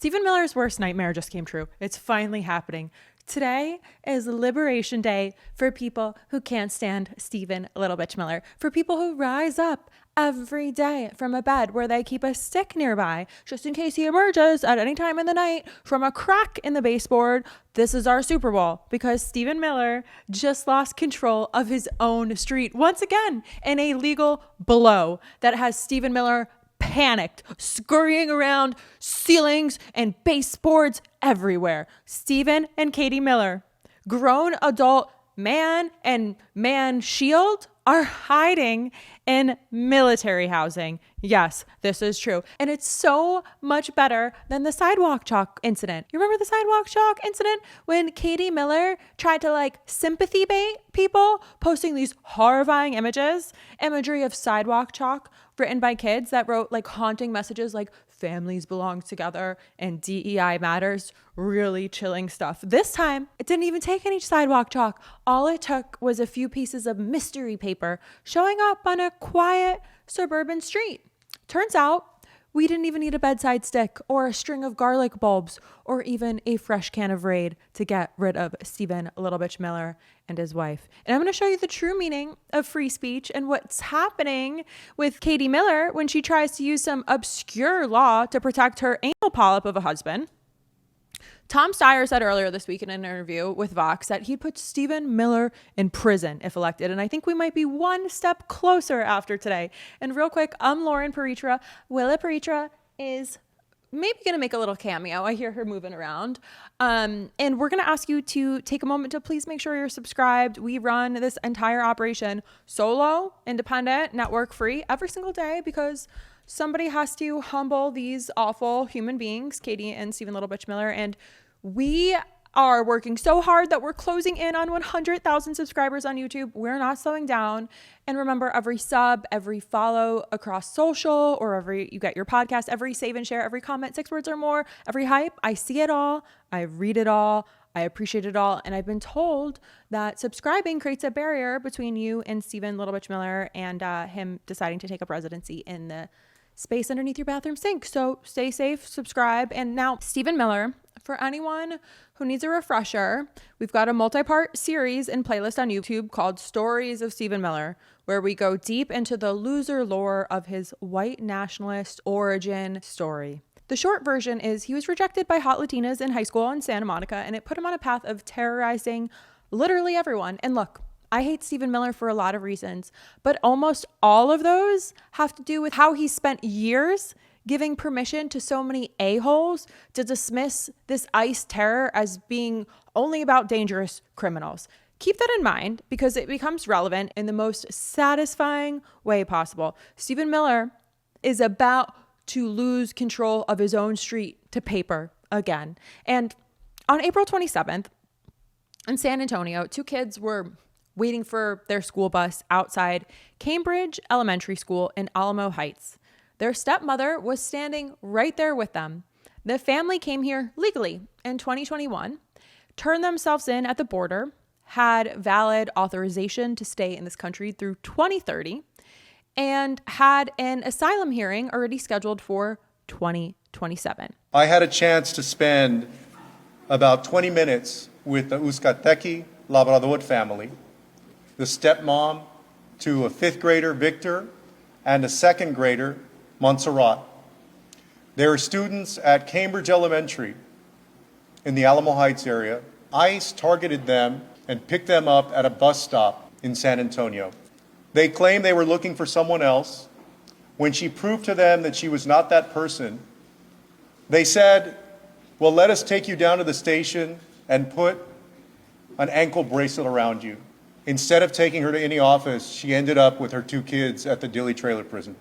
Stephen Miller's worst nightmare just came true. It's finally happening. Today is Liberation Day for people who can't stand Stephen Little Bitch Miller, for people who rise up every day from a bed where they keep a stick nearby just in case he emerges at any time in the night from a crack in the baseboard. This is our Super Bowl because Stephen Miller just lost control of his own street once again in a legal blow that has Stephen Miller panicked, scurrying around ceilings and baseboards everywhere. Stephen and Katie Miller, grown adult man and man shield, are hiding in military housing. Yes, this is true. And it's so much better than the sidewalk chalk incident. You remember the sidewalk chalk incident when Katie Miller tried to sympathy bait people, posting these horrifying imagery of sidewalk chalk written by kids that wrote haunting messages like families belong together and DEI matters. Really chilling stuff. This time, it didn't even take any sidewalk chalk. All it took was a few pieces of mystery paper showing up on a quiet suburban street. Turns out, we didn't even need a bedside stick or a string of garlic bulbs or even a fresh can of Raid to get rid of Stephen Little Bitch Miller and his wife. And I'm going to show you the true meaning of free speech and what's happening with Katie Miller when she tries to use some obscure law to protect her anal polyp of a husband. Tom Steyer said earlier this week in an interview with Vox that he'd put Stephen Miller in prison if elected. And I think we might be one step closer after today. And real quick, I'm Lauren Paritra. Willa Paritra is maybe going to make a little cameo. I hear her moving around. And we're going to ask you to take a moment to please make sure you're subscribed. We run this entire operation solo, independent, network free every single day because somebody has to humble these awful human beings, Katie and Stephen Little Bitch Miller. And we are working so hard that we're closing in on 100,000 subscribers on YouTube. We're not slowing down. And remember, every sub, every follow across social, or every you get your podcast, every save and share, every comment, 6 words or more, every hype, I see it all. I read it all. I appreciate it all. And I've been told that subscribing creates a barrier between you and Stephen Little Bitch Miller and him deciding to take up residency in the space underneath your bathroom sink. So stay safe, subscribe. And now Stephen Miller, for anyone who needs a refresher, we've got a multi-part series and playlist on YouTube called Stories of Stephen Miller, where we go deep into the loser lore of his white nationalist origin story. The short version is he was rejected by hot Latinas in high school in Santa Monica, and it put him on a path of terrorizing literally everyone. And look, I hate Stephen Miller for a lot of reasons, but almost all of those have to do with how he spent years giving permission to so many a-holes to dismiss this ICE terror as being only about dangerous criminals. Keep that in mind because it becomes relevant in the most satisfying way possible. Stephen Miller is about to lose control of his own street to paper again. And on April 27th in San Antonio, 2 kids were waiting for their school bus outside Cambridge Elementary School in Alamo Heights. Their stepmother was standing right there with them. The family came here legally in 2021, turned themselves in at the border, had valid authorization to stay in this country through 2030, and had an asylum hearing already scheduled for 2027. I had a chance to spend about 20 minutes with the Uzcatequi Labrador family, the stepmom to a 5th grader, Victor, and a 2nd grader, Montserrat. They were students at Cambridge Elementary in the Alamo Heights area. ICE targeted them and picked them up at a bus stop in San Antonio. They claimed they were looking for someone else. When she proved to them that she was not that person, they said, well, let us take you down to the station and put an ankle bracelet around you. Instead of taking her to any office, she ended up with her 2 kids at the Dilley trailer prison.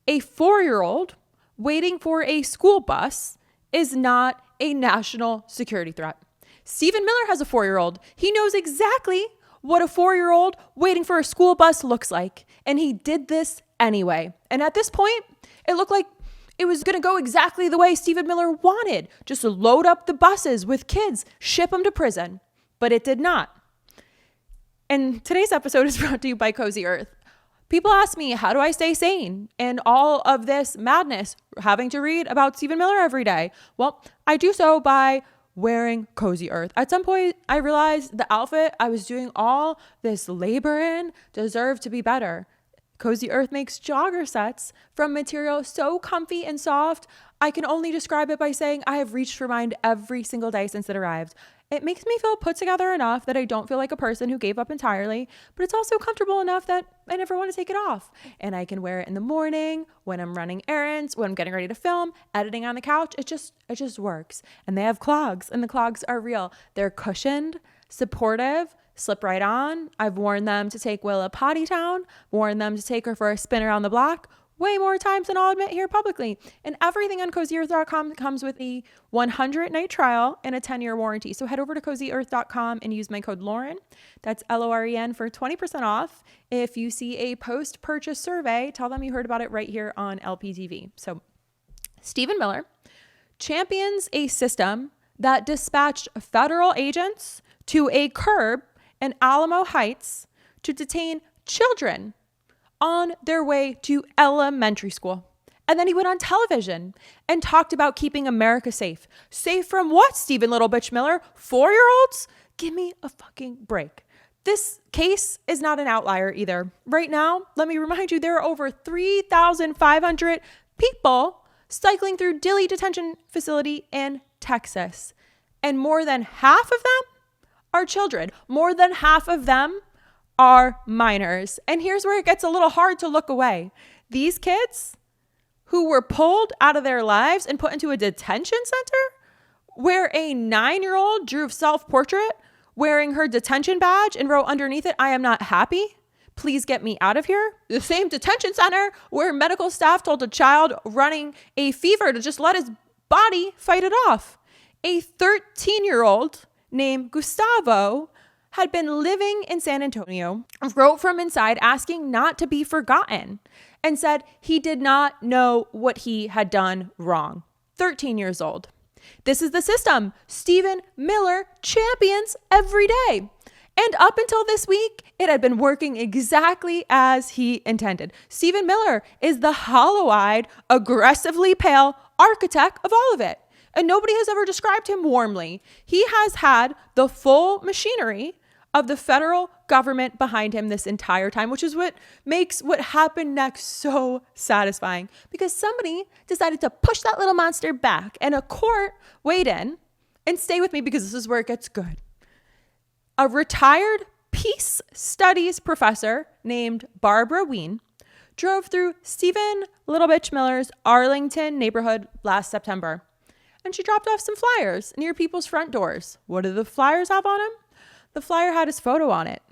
A 4-year-old waiting for a school bus is not a national security threat. Stephen Miller has a 4-year-old. He knows exactly what a 4-year-old waiting for a school bus looks like. And he did this anyway. And at this point, it looked like it was going to go exactly the way Stephen Miller wanted. Just load up the buses with kids, ship them to prison. But it did not. And today's episode is brought to you by Cozy Earth. People ask me, how do I stay sane in all of this madness, having to read about Stephen Miller every day? Well, I do so by wearing Cozy Earth. At some point, I realized the outfit I was doing all this labor in deserved to be better. Cozy Earth makes jogger sets from material so comfy and soft, I can only describe it by saying I have reached for mine every single day since it arrived. It makes me feel put together enough that I don't feel like a person who gave up entirely, but it's also comfortable enough that I never want to take it off. And I can wear it in the morning, when I'm running errands, when I'm getting ready to film, editing on the couch. It just works. And they have clogs, and the clogs are real. They're cushioned, supportive, slip right on. I've worn them to take Willa potty town, worn them to take her for a spin around the block, way more times than I'll admit here publicly. And everything on CozyEarth.com comes with a 100-night trial and a 10-year warranty. So head over to CozyEarth.com and use my code Lauren. That's LOREN for 20% off. If you see a post-purchase survey, tell them you heard about it right here on LPTV. So Stephen Miller champions a system that dispatched federal agents to a curb in Alamo Heights to detain children on their way to elementary school. And then he went on television and talked about keeping America safe. Safe from what, Stephen Little Bitch Miller? 4-year-olds? Give me a fucking break. This case is not an outlier either. Right now, let me remind you, there are over 3,500 people cycling through Dilley Detention Facility in Texas. And more than half of them are children. More than half of them are minors. And here's where it gets a little hard to look away. These kids who were pulled out of their lives and put into a detention center where a 9-year-old drew a self-portrait wearing her detention badge and wrote underneath it, "I am not happy. Please get me out of here." The same detention center where medical staff told a child running a fever to just let his body fight it off. A 13-year-old named Gustavo had been living in San Antonio, wrote from inside asking not to be forgotten, and said he did not know what he had done wrong. 13 years old. This is the system Stephen Miller champions every day. And up until this week, it had been working exactly as he intended. Stephen Miller is the hollow-eyed, aggressively pale architect of all of it. And nobody has ever described him warmly. He has had the full machinery of the federal government behind him this entire time, which is what makes what happened next so satisfying, because somebody decided to push that little monster back and a court weighed in. And stay with me because this is where it gets good. A retired peace studies professor named Barbara Wien drove through Stephen Little Bitch Miller's Arlington neighborhood last September. And she dropped off some flyers near people's front doors. What did the flyers have on them? The flyer had his photo on it,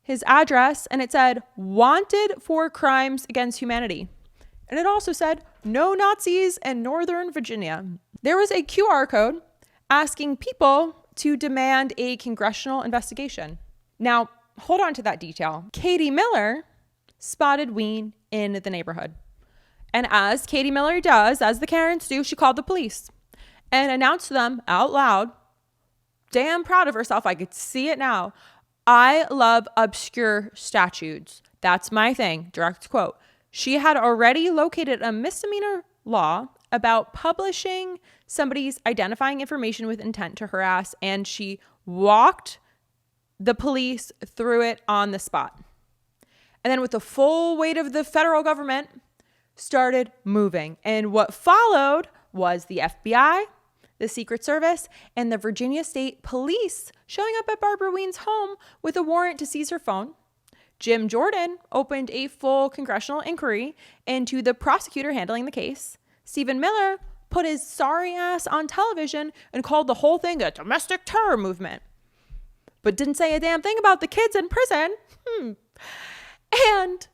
his address, and it said, "Wanted for crimes against humanity." And it also said, "No Nazis in Northern Virginia." There was a QR code asking people to demand a congressional investigation. Now, hold on to that detail. Katie Miller spotted Wien in the neighborhood. And as Katie Miller does, as the Karens do, she called the police and announced to them out loud, damn proud of herself, I could see it now, "I love obscure statutes. That's my thing." Direct quote. She had already located a misdemeanor law about publishing somebody's identifying information with intent to harass, and she walked the police through it on the spot. And then with the full weight of the federal government started moving. And what followed was the FBI, the Secret Service, and the Virginia State Police showing up at Barbara Wien's home with a warrant to seize her phone. Jim Jordan opened a full congressional inquiry into the prosecutor handling the case. Stephen Miller put his sorry ass on television and called the whole thing a domestic terror movement, but didn't say a damn thing about the kids in prison. And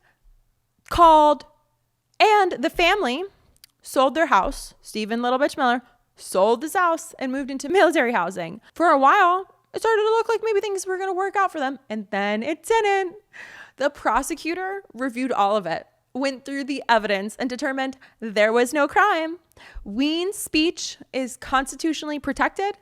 the family sold their house. Stephen Little Bitch Miller sold his house and moved into military housing. For a while, it started to look like maybe things were going to work out for them, and then it didn't. The prosecutor reviewed all of it, went through the evidence, and determined there was no crime. Wien's speech is constitutionally protected,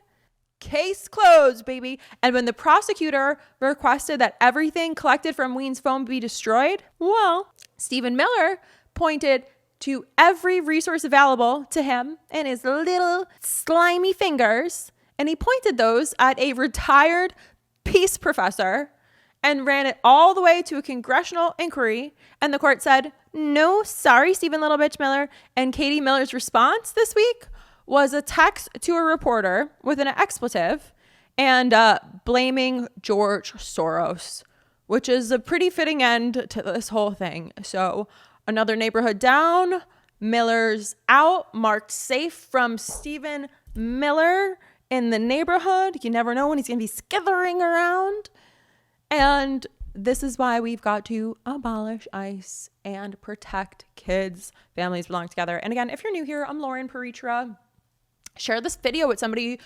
Case closed, baby. And when the prosecutor requested that everything collected from Ween's phone be destroyed, well, Stephen Miller pointed to every resource available to him in his little slimy fingers, and he pointed those at a retired peace professor and ran it all the way to a congressional inquiry. And the court said, no, sorry, Stephen Little Bitch Miller. And Katie Miller's response this week was a text to a reporter with an expletive and blaming George Soros, which is a pretty fitting end to this whole thing. So another neighborhood down, Miller's out, marked safe from Stephen Miller in the neighborhood. You never know when he's going to be skithering around. And this is why we've got to abolish ICE and protect kids. Families belong together. And again, if you're new here, I'm Lauren Paritra. Share this video with somebody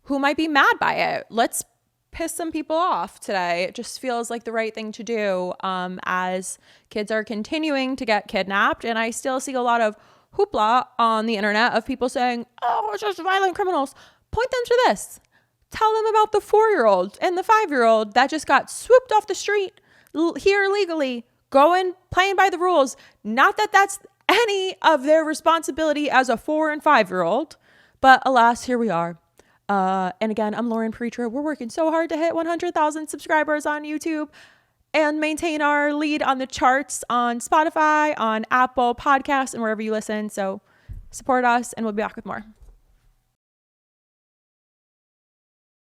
who might be mad by it. Let's piss some people off today. It just feels like the right thing to do as kids are continuing to get kidnapped. And I still see a lot of hoopla on the internet of people saying, oh, it's just violent criminals. Point them to this. Tell them about the 4-year-old and the 5-year-old that just got swooped off the street here legally, going, playing by the rules. Not that that's any of their responsibility as a 4 and 5-year-old, but alas, here we are. And again, I'm Lauren Paritra. We're working so hard to hit 100,000 subscribers on YouTube and maintain our lead on the charts on Spotify, on Apple Podcasts, and wherever you listen. So support us, and we'll be back with more.